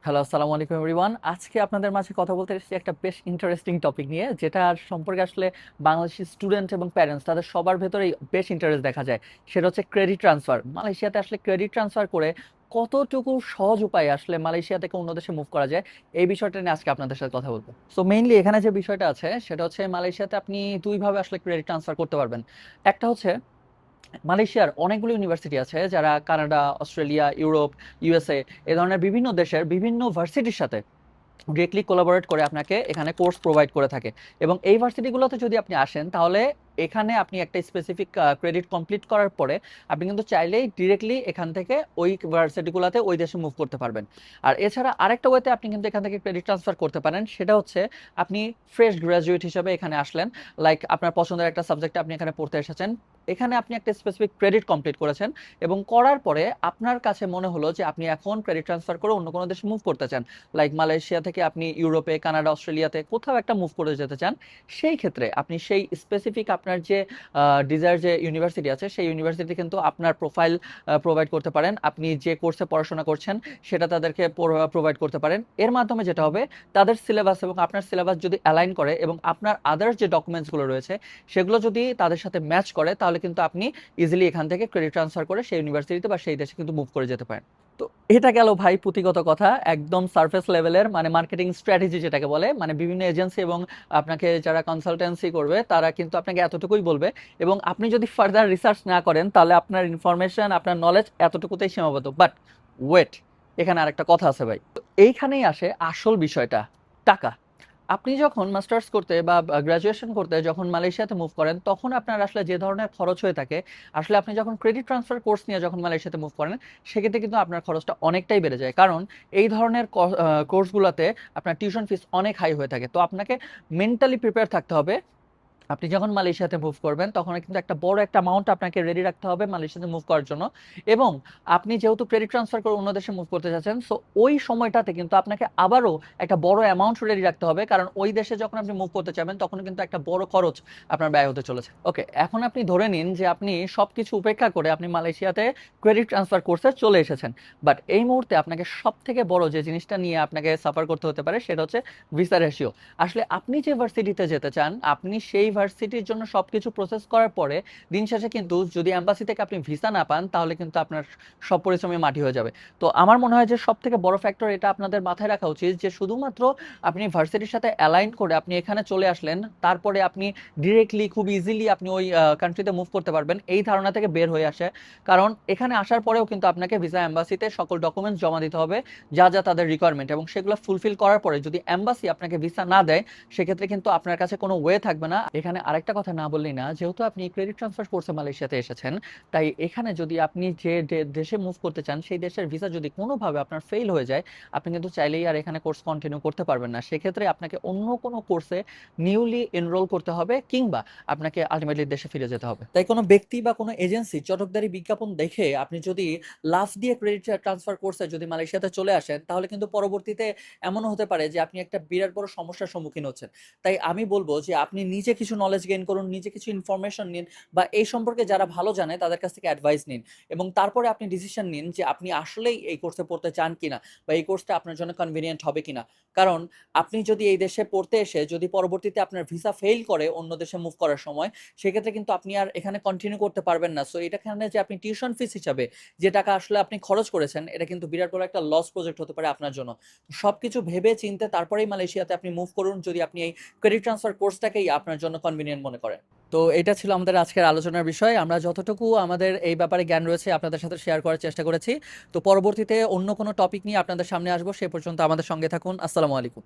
Hello, আসসালামু আলাইকুম everyone. আজকে আপনাদের মাঝে কথা বলতে এসেছি একটা বেশ ইন্টারেস্টিং টপিক নিয়ে, যেটার সম্পর্কে আসলে বাংলাদেশি স্টুডেন্ট এবং প্যারেন্টস তাদের সবার ভেতরেই বেশ ইন্টারেস্ট দেখা যায়। সেটা হচ্ছে ক্রেডিট ট্রান্সফার। মালয়েশিয়াতে আসলে ক্রেডিট ট্রান্সফার করে কতটুকু সহজ উপায়ে আসলে মালয়েশিয়া থেকে অন্য দেশে মুভ করা যায়, এই বিষয়টা নিয়ে আজকে আপনাদের সাথে কথা বলবো। সো মেইনলি এখানে যে বিষয়টা আছে সেটা হচ্ছে মালয়েশিয়াতে আপনি দুইভাবে আসলে ক্রেডিট ট্রান্সফার করতে পারবেন। একটা হচ্ছে মালয়েশিয়ার অনেকগুলো ইউনিভার্সিটি আছে যারা কানাডা, অস্ট্রেলিয়া, ইউরোপ, ইউএসএ এ ধরনের বিভিন্ন দেশের বিভিন্ন ভার্সিটির সাথে ডিরেক্টলি কোলাবোরেট করে আপনাকে এখানে কোর্স প্রোভাইড করে থাকে। এবং এই ভার্সিটিগুলোতে যদি আপনি আসেন তাহলে এখানে আপনি একটা স্পেসিফিক ক্রেডিট কমপ্লিট করার পরে আপনি কিন্তু চাইলেই ডিরেক্টলি এখান থেকে ওই ভার্সিটিগুলোতে ওই দেশে মুভ করতে পারবেন। আর এছাড়া আরেকটা ওয়েতে আপনি কিন্তু এখান থেকে ক্রেডিট ট্রান্সফার করতে পারেন, সেটা হচ্ছে আপনি ফ্রেশ গ্রাজুয়েট হিসেবে এখানে আসলেন, লাইক আপনার পছন্দের একটা সাবজেক্টে আপনি এখানে পড়তে এসেছেন, এখানে আপনি একটা স্পেসিফিক ক্রেডিট কমপ্লিট করেছেন এবং করার পরে আপনার কাছে মনে হলো যে আপনি এখন ক্রেডিট ট্রান্সফার করে অন্য কোনো দেশে মুভ করতে চান, লাইক মালয়েশিয়া থেকে আপনি ইউরোপে, কানাডা, অস্ট্রেলিয়াতে কোথাও একটা মুভ করে যেতে চান। সেই ক্ষেত্রে আপনি সেই স্পেসিফিক আপনার যে ডিজায়ার যে ইউনিভার্সিটি আছে সেই ইউনিভার্সিটি কিন্তু আপনার প্রোফাইল প্রোভাইড করতে পারেন, আপনি যে কোর্সে পড়াশোনা করছেন সেটা তাদেরকে প্রোভাইড করতে পারেন। এর মাধ্যমে যেটা হবে, তাদের সিলেবাস এবং আপনার সিলেবাস যদি অ্যালাইন করে এবং আপনার আদার্স যে ডকুমেন্টসগুলো রয়েছে সেগুলো যদি তাদের সাথে ম্যাচ করে, তাহলে কিন্তু আপনি ইজিলি এখান থেকে ক্রেডিট ট্রান্সফার করে সেই ইউনিভার্সিটিতে বা সেই দেশে কিন্তু মুভ করে যেতে পারেন। তো এটা গেল ভাই পুঁথিগত কথা, একদম সারফেস লেভেলের, মানে মার্কেটিং স্ট্র্যাটেজি যেটাকে বলে, মানে বিভিন্ন এজেন্সি এবং আপনাকে যারা কনসালটেন্সি করবে তারা কিন্তু আপনাকে এতটুকুই বলবে। এবং আপনি যদি ফার্দার রিসার্চ না করেন তাহলে আপনার ইনফরমেশন, আপনার নলেজ এতটুকুতেই সীমাবদ্ধ। বাট ওয়েট, এখানে আরেকটা কথা আছে ভাই। তো এইখানেই আসে আসল বিষয়টা, টাকা। আপনি যখন মাস্টার্স করতে বা গ্রাজুয়েশন করতে যখন মালয়েশিয়াতে মুভ করেন, তখন আপনার আসলে যে ধরনের খরচ হয়ে থাকে, আসলে আপনি যখন ক্রেডিট ট্রান্সফার কোর্স নিয়ে যখন মালয়েশিয়াতে মুভ করেন, সেক্ষেত্রে কিন্তু আপনার খরচটা অনেকটাই বেড়ে যায়। কারণ এই ধরনের কোর্সগুলোতে আপনার টিউশন ফিস অনেক হাই হয়ে থাকে। তো আপনাকে মেন্টালি প্রিপেয়ার থাকতে হবে, আপনি যখন মালয়েশিয়াতে মুভ করবেন তখন কিন্তু একটা বড় একটা অ্যামাউন্ট আপনাকে রেডি রাখতে হবে মালয়েশিয়াতে মুভ করার জন্য। এবং আপনি যেহেতু ক্রেডিট ট্রান্সফার করে অন্য দেশে মুভ করতে যাচ্ছেন, সো ওই সময়টাতে কিন্তু আপনাকে আবারও একটা বড় অ্যামাউন্ট রেডি রাখতে হবে, কারণ ওই দেশে যখন আপনি মুভ করতে চাবেন তখন কিন্তু একটা বড় খরচ আপনার ব্যয় হতে চলেছে। ওকে, এখন আপনি ধরে নিন যে আপনি সবকিছু উপেক্ষা করে আপনি মালয়েশিয়াতে ক্রেডিট ট্রান্সফার কোর্সে চলে এসেছেন। বাট এই মুহূর্তে আপনাকে সব থেকে বড় যে জিনিসটা নিয়ে আপনাকে সাফার করতে হতে পারে সেটা হচ্ছে ভিসা রেশিও। আসলে আপনি যে ভার্সিটিতে যেতে চান, আপনি সেই ভার্সিটির জন্য সবকিছু প্রসেস করার পরে দিন শেষে কিন্তু যদি এম্বাসি থেকে আপনি ভিসা না পান, তাহলে কিন্তু আপনার সব পরিশ্রমে মাটি হয়ে যাবে। তো আমার মনে হয় যে সব থেকে বড় ফ্যাক্টর এটা আপনাদের মাথায় রাখা উচিত, যে শুধুমাত্র আপনি ভার্সিটির সাথে অ্যালাইন করে আপনি এখানে চলে আসলেন, তারপরে আপনি ডিরেক্টলি খুব ইজিলি আপনি ওই কান্ট্রিতে মুভ করতে পারবেন, এই ধারণা থেকে বের হয়ে আসে। কারণ এখানে আসার পরেও কিন্তু আপনাকে ভিসা এম্বাসিতে সকল ডকুমেন্টস জমা দিতে হবে, যা যা তাদের রিকোয়ারমেন্ট, এবং সেগুলো ফুলফিল করার পরে যদি এম্বাসি আপনাকে ভিসা না দেয়, সেক্ষেত্রে কিন্তু আপনার কাছে কোনো ওয়ে থাকবে না। এখানে আরেকটা কথা না বললেই না, যেহেতু আপনি ক্রেডিট ট্রান্সফার কোর্সে মালয়েশিয়াতে এসেছেন, তাই এখানে যদি আপনি যে দেশে মুভ করতে চান সেই দেশের ভিসা যদি কোনোভাবে আপনার ফেল হয়ে যায়, আপনি কিন্তু চাইলেই আর এখানে কোর্স কন্টিনিউ করতে পারবেন না। সেক্ষেত্রে আপনাকে অন্য কোনো কোর্সে নিউলি এনরোল করতে হবে, কিংবা আপনাকে আলটিমেটলি দেশে ফিরে যেতে হবে। তাই কোনো ব্যক্তি বা কোনো এজেন্সি চটকদারি বিজ্ঞাপন দেখে আপনি যদি লাফ দিয়ে ক্রেডিট ট্রান্সফার কোর্সে যদি মালয়েশিয়াতে চলে আসেন, তাহলে কিন্তু পরবর্তীতে এমনও হতে পারে যে আপনি একটা বিরাট বড় সমস্যার সম্মুখীন হচ্ছেন। তাই আমি বলবো যে আপনি নিজে কিছু নলেজ গেইন করুন, নিজে কিছু ইনফরমেশন নিন, বা এই সম্পর্কে যারা ভালো জানে তাদের কাছ থেকে অ্যাডভাইস নিন, এবং তারপরে আপনি ডিসিশন নিন যে আপনি আসলেই এই কোর্সে পড়তে চান কিনা, বা এই কোর্সটা আপনার জন্য কনভিনিয়েন্ট হবে কিনা। কারণ আপনি যদি এই দেশে পড়তে এসে যদি পরবর্তীতে আপনার ভিসা ফেল করে অন্য দেশে মুভ করার সময়, সেক্ষেত্রে কিন্তু আপনি আর এখানে কন্টিনিউ করতে পারবেন না। সো এটাখানে যে আপনি টিউশন ফিস হিসাবে যে টাকা আসলে আপনি খরচ করেছেন, এটা কিন্তু বিরাট বড় একটা লস প্রজেক্ট হতে পারে আপনার জন্য। সবকিছু ভেবে চিন্তে তারপরেই মালয়েশিয়াতে আপনি মুভ করুন, যদি আপনি এই ক্রেডিট ট্রান্সফার কোর্সটাকেই আপনার জন্য কনভিনিয়েন্ট মনে করেন। তো এটা ছিল আমাদের আজকের আলোচনার বিষয়। আমরা যতটুকু আমাদের এই ব্যাপারে জ্ঞান রয়েছে আপনাদের সাথে শেয়ার করার চেষ্টা করেছি। তো পরবর্তীতে অন্য কোনো টপিক নিয়ে আপনাদের সামনে আসবো, সে পর্যন্ত আমাদের সঙ্গে থাকুন। আসসালামু আলাইকুম।